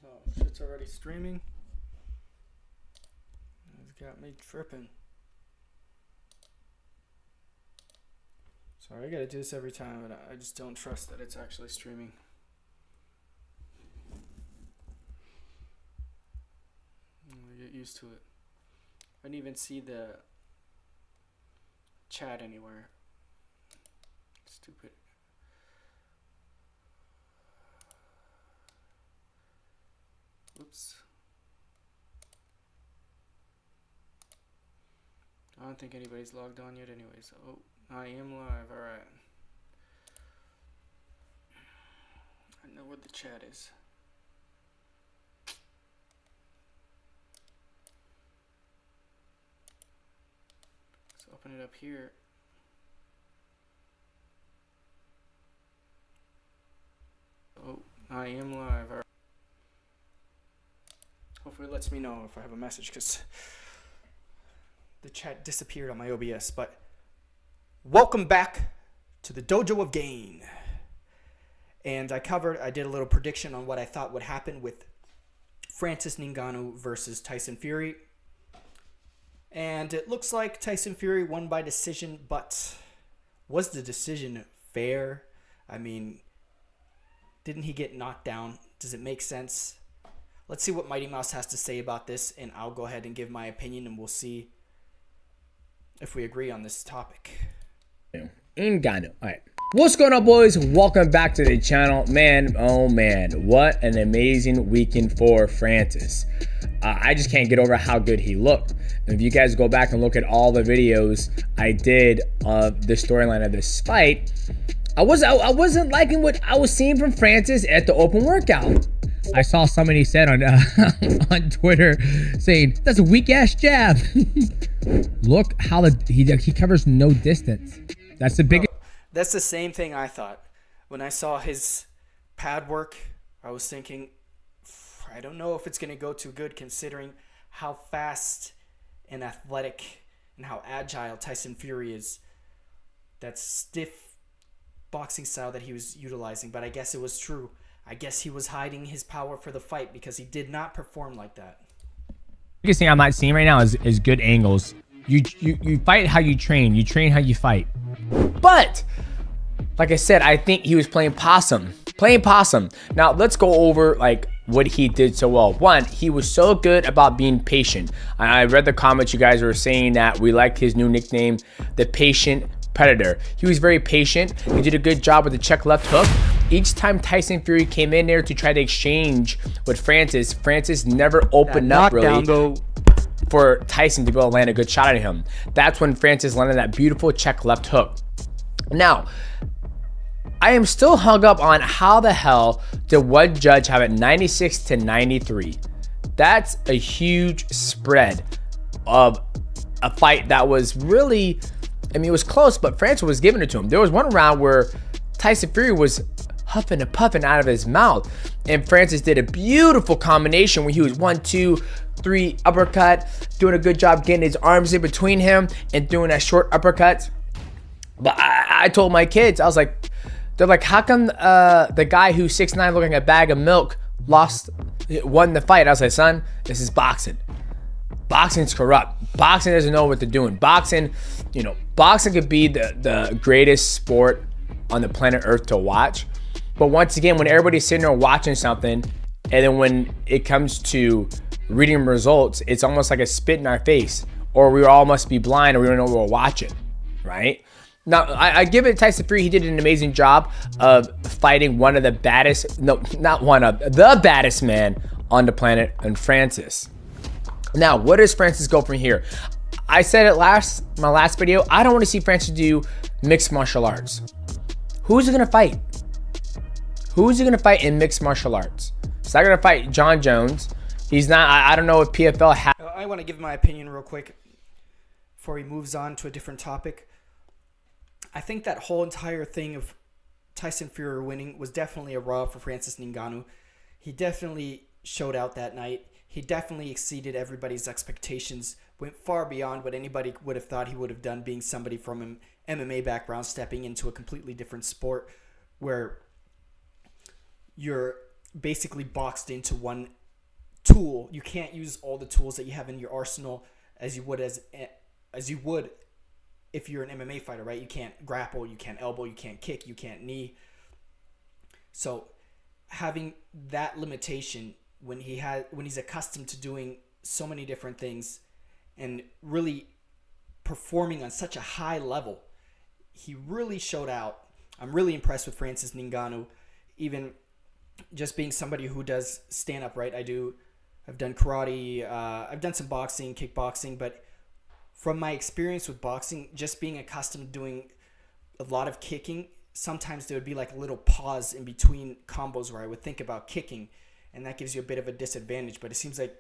Oh, shit's already streaming. It's got me tripping. Sorry, I gotta do this every time, but I just don't trust that it's actually streaming. I get used to it. I didn't even see the chat anywhere. Stupid. Oops. I don't think anybody's logged on yet anyways. Oh, I am live. Alright. I know where the chat is. Let's open it up here. Oh, I am live. All right. Hopefully it lets me know if I have a message, because the chat disappeared on my OBS. But welcome back to the Dojo of Gain. And I did a little prediction on what I thought would happen with Francis Ngannou versus Tyson Fury. And it looks like Tyson Fury won by decision, but was the decision fair? I mean, didn't he get knocked down? Does it make sense? Let's see what Mighty Mouse has to say about this, and I'll go ahead and give my opinion, and we'll see if we agree on this topic. Ngannou. All right. What's going on, boys? Welcome back to the channel. Man, oh man, what an amazing weekend for Francis. I just can't get over how good he looked. And if you guys go back and look at all the videos I did of the storyline of this fight, I wasn't liking what I was seeing from Francis at the open workout. I saw somebody said on on Twitter saying that's a weak ass jab. Look how he covers no distance. That's the biggest. That's the same thing I thought. When I saw his pad work, I was thinking, I don't know if it's going to go too good considering how fast and athletic and how agile Tyson Fury is. That stiff boxing style that he was utilizing, but I guess it was true. I guess he was hiding his power for the fight because he did not perform like that. The biggest thing I'm not seeing right now is good angles. You fight how you train. You train how you fight. But like I said, I think he was playing possum. Now let's go over like what he did so well. One, he was so good about being patient. I read the comments you guys were saying that we liked his new nickname, the Patient Predator. He was very patient. He did a good job with the check left hook. Each time Tyson Fury came in there to try to exchange with Francis never opened up really for Tyson to be able to land a good shot at him. That's when Francis landed that beautiful check left hook. Now, I am still hung up on how the hell did one judge have it 96-93. That's a huge spread of a fight that was really, I mean, it was close, but Francis was giving it to him. There was one round where Tyson Fury was huffing and puffing out of his mouth, and Francis did a beautiful combination where he was 1, 2, 3 uppercut, doing a good job getting his arms in between him and doing that short uppercut. But I told my kids, I was like, they're like, how come the guy who's 6'9" looking at a bag of milk won the fight? I was like, son, this is boxing. Boxing's corrupt. Boxing doesn't know what they're doing. Boxing could be the greatest sport on the planet Earth to watch. But once again, when everybody's sitting there watching something, and then when it comes to reading results, it's almost like a spit in our face, or we all must be blind, or we don't know what we're watching, right? Now, I give it to Tyson Fury. He did an amazing job of fighting one of the baddest, no, not one of, the baddest man on the planet, and Francis. Now, where does Francis go from here? I said it my last video, I don't want to see Francis do mixed martial arts. Who's he going to fight? Who's he going to fight in mixed martial arts? He's not going to fight John Jones. He's not, I don't know if PFL has. I want to give my opinion real quick before he moves on to a different topic. I think that whole entire thing of Tyson Fury winning was definitely a rub for Francis Ngannou. He definitely showed out that night. He definitely exceeded everybody's expectations, went far beyond what anybody would have thought he would have done, being somebody from an MMA background, stepping into a completely different sport where you're basically boxed into one tool. You can't use all the tools that you have in your arsenal as you would if you're an MMA fighter, right? You can't grapple, you can't elbow, you can't kick, you can't knee. So having that limitation when he's accustomed to doing so many different things and really performing on such a high level, he really showed out. I'm really impressed with Francis Ngannou, even just being somebody who does stand up, right? I've done karate, I've done some boxing, kickboxing, but from my experience with boxing, just being accustomed to doing a lot of kicking, sometimes there would be like a little pause in between combos where I would think about kicking, and that gives you a bit of a disadvantage. But it seems like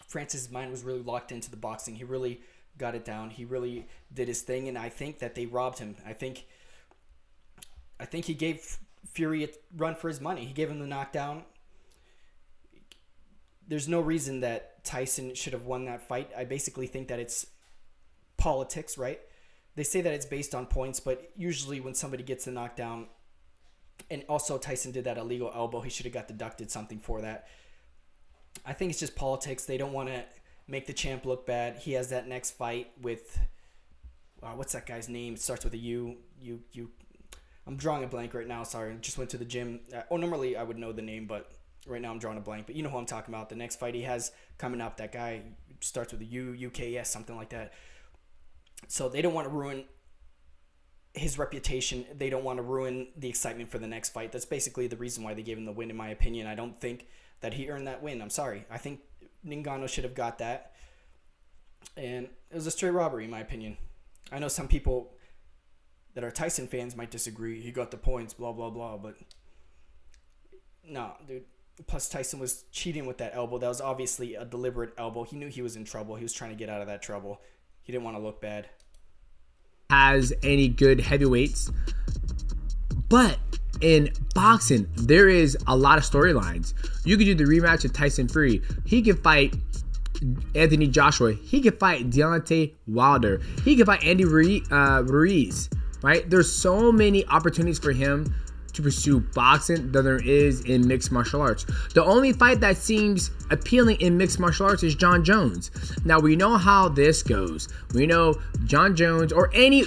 Francis' mind was really locked into the boxing. He really got it down. He really did his thing, and I think that they robbed him. I think he gave Fury a run for his money. He gave him the knockdown. There's no reason that Tyson should have won that fight. I basically think that it's politics, right? They say that it's based on points, but usually when somebody gets the knockdown, and also Tyson did that illegal elbow, he should have got deducted something for that. I think it's just politics. They don't want to make the champ look bad. He has that next fight with, what's that guy's name? It starts with a U. I'm drawing a blank right now. Sorry, I just went to the gym. Normally I would know the name, but right now I'm drawing a blank. But you know who I'm talking about. The next fight he has coming up, that guy starts with a U, UKS, something like that. So they don't want to ruin his reputation. They don't want to ruin the excitement for the next fight. That's basically the reason why they gave him the win, in my opinion. I don't think that he earned that win. I'm sorry. I think Ngannou should have got that. And it was a straight robbery, in my opinion. I know some people that are Tyson fans might disagree. He got the points, blah, blah, blah. But no, dude. Plus, Tyson was cheating with that elbow. That was obviously a deliberate elbow. He knew he was in trouble. He was trying to get out of that trouble. He didn't want to look bad. Has any good heavyweights. But in boxing, there is a lot of storylines. You could do the rematch of Tyson Fury. He could fight Anthony Joshua. He could fight Deontay Wilder. He could fight Andy Ruiz. Right? There's so many opportunities for him to pursue boxing than there is in mixed martial arts. The only fight that seems appealing in mixed martial arts is Jon Jones. Now we know how this goes. We know Jon Jones or any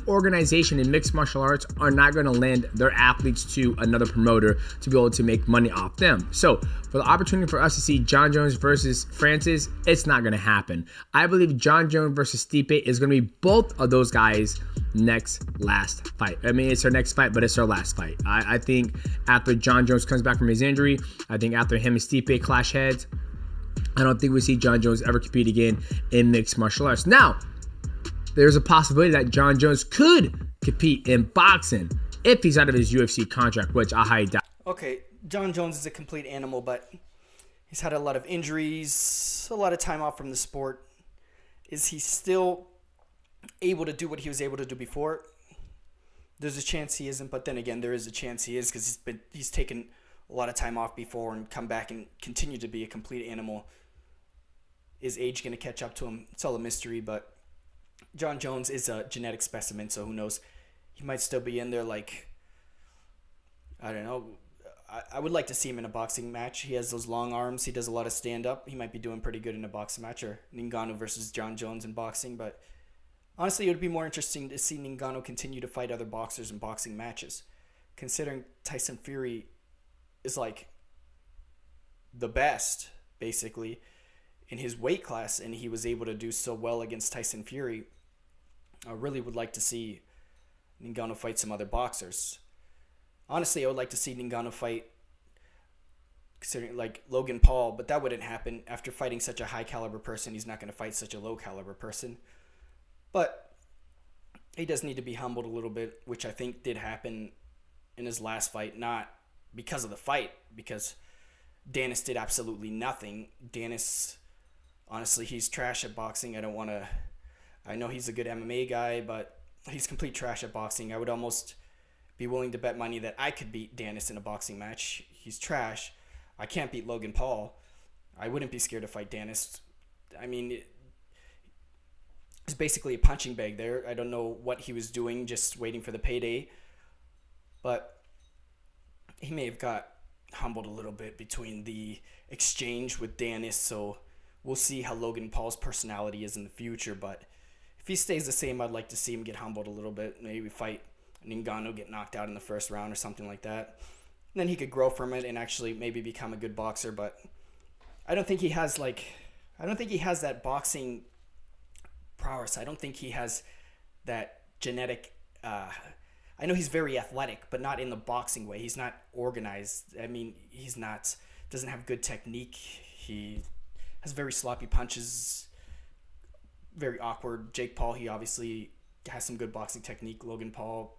organization in mixed martial arts are not going to lend their athletes to another promoter to be able to make money off them. So for the opportunity for us to see Jon Jones versus Francis, it's not going to happen. I believe Jon Jones versus Stipe is going to be both of those guys' last fight. I mean, it's their next fight, but it's their last fight. I think after Jon Jones comes back from his injury, I think after him and Stipe clash heads, I don't think we see Jon Jones ever compete again in mixed martial arts. Now, there's a possibility that Jon Jones could compete in boxing if he's out of his UFC contract, which I highly doubt. Okay, Jon Jones is a complete animal, but he's had a lot of injuries, a lot of time off from the sport. Is he still able to do what he was able to do before? There's a chance he isn't, but then again, there is a chance he is because he's taken a lot of time off before and come back and continue to be a complete animal. Is age going to catch up to him? It's all a mystery, but Jon Jones is a genetic specimen, so who knows? He might still be in there like, I don't know. I would like to see him in a boxing match. He has those long arms. He does a lot of stand-up. He might be doing pretty good in a boxing match, or Ngannou versus Jon Jones in boxing, but honestly, it would be more interesting to see Ngannou continue to fight other boxers in boxing matches, considering Tyson Fury is like the best, basically, in his weight class, and he was able to do so well against Tyson Fury. I really would like to see Ngannou fight some other boxers. Honestly, I would like to see Ngannou fight, considering like Logan Paul, but that wouldn't happen. After fighting such a high caliber person, he's not going to fight such a low caliber person. But he does need to be humbled a little bit, which I think did happen in his last fight. Not because of the fight, because Dennis did absolutely nothing. Dennis, honestly, he's trash at boxing. I know he's a good MMA guy, but he's complete trash at boxing. I would almost be willing to bet money that I could beat Dennis in a boxing match. He's trash. I can't beat Logan Paul. I wouldn't be scared to fight Dennis. I mean, it's basically a punching bag there. I don't know what he was doing, just waiting for the payday. But he may have got humbled a little bit between the exchange with Danis. So we'll see how Logan Paul's personality is in the future. But if he stays the same, I'd like to see him get humbled a little bit. Maybe fight Ngannou, get knocked out in the first round or something like that. And then he could grow from it and actually maybe become a good boxer. But I don't think he has that boxing prowess. I don't think he has that genetic. I know he's very athletic, but not in the boxing way. He's not organized. I mean, doesn't have good technique. He has very sloppy punches, very awkward. Jake Paul, he obviously has some good boxing technique. Logan Paul,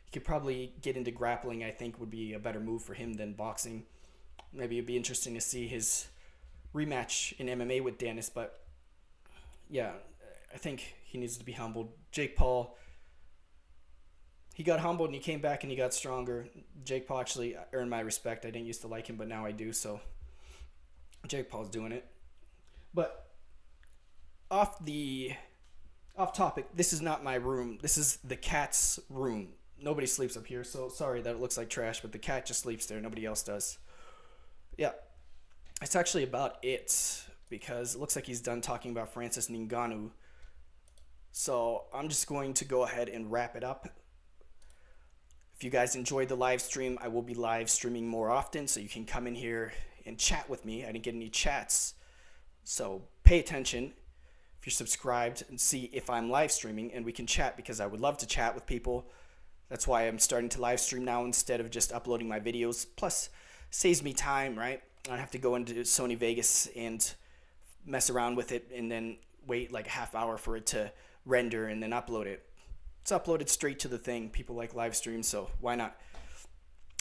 he could probably get into grappling. I think would be a better move for him than boxing. Maybe it'd be interesting to see his rematch in MMA with Danis, but yeah, I think he needs to be humbled. Jake Paul, he got humbled and he came back and he got stronger. Jake Paul actually earned my respect. I didn't used to like him, but now I do. So Jake Paul's doing it. But off topic, this is not my room. This is the cat's room. Nobody sleeps up here, so sorry that it looks like trash, but the cat just sleeps there. Nobody else does. Yeah, it's actually about it because it looks like he's done talking about Francis Ngannou. So I'm just going to go ahead and wrap it up. If you guys enjoyed the live stream, I will be live streaming more often, so you can come in here and chat with me. I didn't get any chats, so pay attention if you're subscribed and see if I'm live streaming, and we can chat because I would love to chat with people. That's why I'm starting to live stream now instead of just uploading my videos. Plus, saves me time, right? I don't have to go into Sony Vegas and mess around with it and then wait like a half hour for it to render and then upload it. It's uploaded straight to the thing. People like live streams, so why not?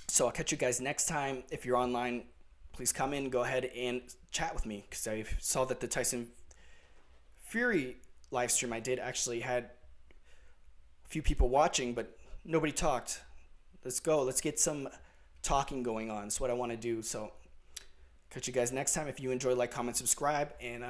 So I'll catch you guys next time. If you're online, please come in, go ahead and chat with me because I saw that the Tyson Fury live stream I did actually had a few people watching, but nobody talked. Let's go. Let's get some talking going on. That's what I want to do. So catch you guys next time. If you enjoy, like, comment, subscribe, and